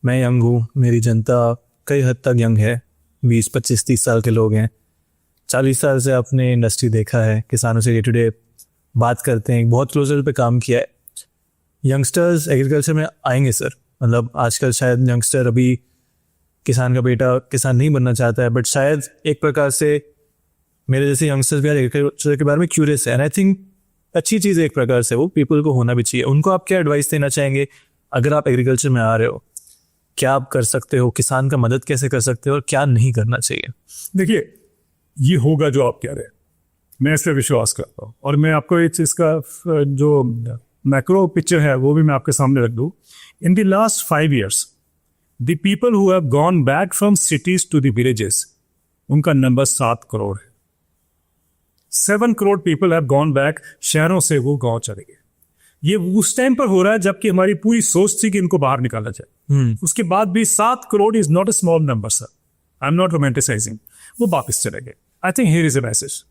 मैं यंग हूँ, मेरी जनता कई हद तक यंग है। 20 25 30 साल के लोग हैं। 40 साल से अपने इंडस्ट्री देखा है, किसानों से डे टू डे बात करते हैं, बहुत क्लोज लेवल पे काम किया है। यंगस्टर्स एग्रीकल्चर में आएंगे सर, मतलब आजकल शायद यंगस्टर अभी किसान का बेटा किसान नहीं बनना चाहता है, बट शायद एक प्रकार से मेरे जैसे यंगस्टर्स भी आज एग्रीकल्चर के बारे में क्यूरियस है। एंड आई थिंक अच्छी चीज़ है एक प्रकार से, वो पीपल को होना भी चाहिए। उनको आप क्या एडवाइस देना चाहेंगे अगर आप एग्रीकल्चर में आ रहे हो? क्या आप कर सकते हो, किसान का मदद कैसे कर सकते हो और क्या नहीं करना चाहिए? देखिए, ये होगा जो आप कह रहे हैं, मैं इस पर विश्वास करता हूँ। और मैं आपको इस इसका जो मैक्रो पिक्चर है वो भी मैं आपके सामने रख दूँ। In the last 5 years the people who have gone back from cities to the villages, उनका नंबर 7 करोड़ है। 7 crore people have gone back, शहरों से वो गांव चले गए। ये उस टाइम पर हो रहा है जबकि हमारी पूरी सोच थी कि इनको बाहर निकाला जाए। उसके बाद भी 7 crore is not a small number sir, I am not romanticising. वो वापस चले गए। I think here is a message.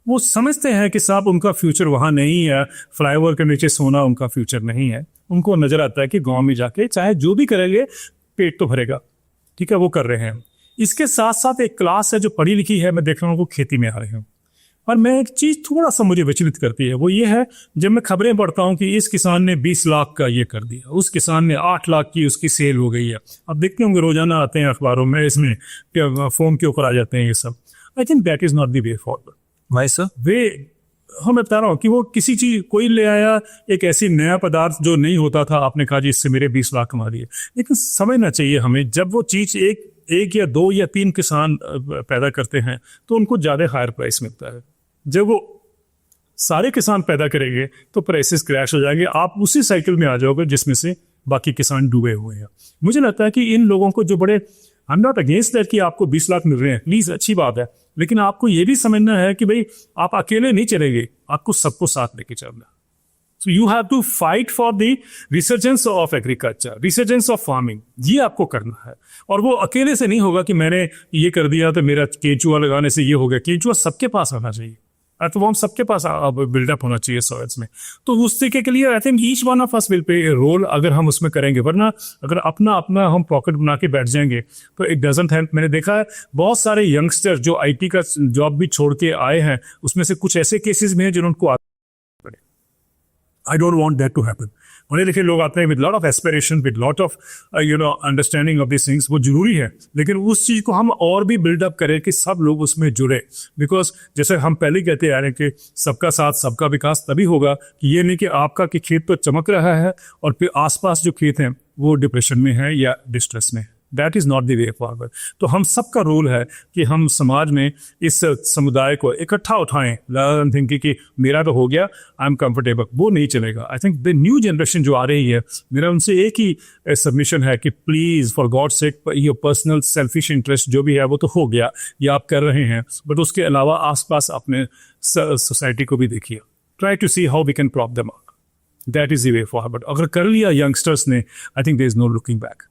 वो समझते हैं कि साहब उनका फ्यूचर वहाँ नहीं है, फ्लाईओवर के नीचे सोना उनका फ्यूचर नहीं है। उनको नजर आता है कि गांव में जाके चाहे जो भी करेंगे पेट तो भरेगा। ठीक है, वो कर रहे हैं। इसके साथ साथ एक क्लास है जो पढ़ी लिखी है, मैं देख रहा हूँ वो खेती में आ रहे हैं। पर मैं एक चीज़ थोड़ा सा मुझे विचलित करती है, वो ये है जब मैं खबरें पढ़ता हूँ कि इस किसान ने 20 लाख का ये कर दिया, उस किसान ने 8 लाख की उसकी सेल हो गई है। अब देखते होंगे रोजाना आते हैं अखबारों में, इसमें फोन के ऊपर आ जाते हैं ये सब। I think that is not the way forward. भाई सर, वे हम बता रहा हूँ कि वो किसी चीज कोई ले आया एक ऐसी नया पदार्थ जो नहीं होता था, आपने कहा जी इससे मेरे 20 लाख कमा दिए। लेकिन समझना चाहिए हमें, जब वो चीज एक या 2 या 3 किसान पैदा करते हैं तो उनको ज्यादा हायर प्राइस मिलता है। जब वो सारे किसान पैदा करेंगे तो प्राइसेस क्रैश हो जाएंगे। आप उसी साइकिल में आ जाओगे जिसमें से बाकी किसान डूबे हुए हैं। मुझे लगता है कि इन लोगों को जो बड़े, I am not against that कि आपको 20 लाख मिल रहे हैं, प्लीज अच्छी बात है, लेकिन आपको ये भी समझना है कि भाई आप अकेले नहीं चलेंगे, आपको सबको साथ लेके चलना। So you have to fight for the resurgence of agriculture, resurgence of farming. ये आपको करना है। और वो अकेले से नहीं होगा कि मैंने ये कर दिया तो मेरा केंचुआ लगाने से ये हो गया। केंचुआ सबके पास आना चाहिए, तो वो हम सबके पास बिल्डअप होना चाहिए सॉइल्स में। तो उस तरीके के लिए I think each one of us will play a role अगर हम उसमें करेंगे। वरना अगर अपना अपना हम पॉकेट बना के बैठ जाएंगे तो इट डजंट हेल्प। मैंने देखा है बहुत सारे यंगस्टर जो आईटी का जॉब भी छोड़ के आए हैं, उसमें से कुछ ऐसे केसेस में हैं जिन्होंने I don't want that to happen. पढ़े लिखे लोग आते हैं with lot of aspiration, with lot of understanding of this things, वो जरूरी है। लेकिन उस चीज़ को हम और भी बिल्डअप करें कि सब लोग उसमें जुड़े। बिकॉज जैसे हम पहले कहते आ रहे हैं कि सबका साथ सबका विकास तभी होगा कि ये नहीं कि आपका कि खेत तो चमक रहा है और फिर आसपास जो खेत हैं वो डिप्रेशन में है या डिस्ट्रेस में है। That is not the way forward. तो हम सबका रोल है कि हम समाज में इस समुदाय को इकट्ठा उठाएं, थिंकिंग कि मेरा तो हो गया, आई एम कंफर्टेबल। वो नहीं चलेगा। I think the new generation जो आ रही है, मेरा उनसे एक ही सबमिशन है कि please for God sake, your personal selfish interest जो भी है वो तो हो गया, ये आप कर रहे हैं, बट उसके अलावा आसपास अपने सोसाइटी को भी देखिए। Try to see how we can prop them up. That is the way forward. अगर कर लिया यंगस्टर्स ने, I think there is no looking back.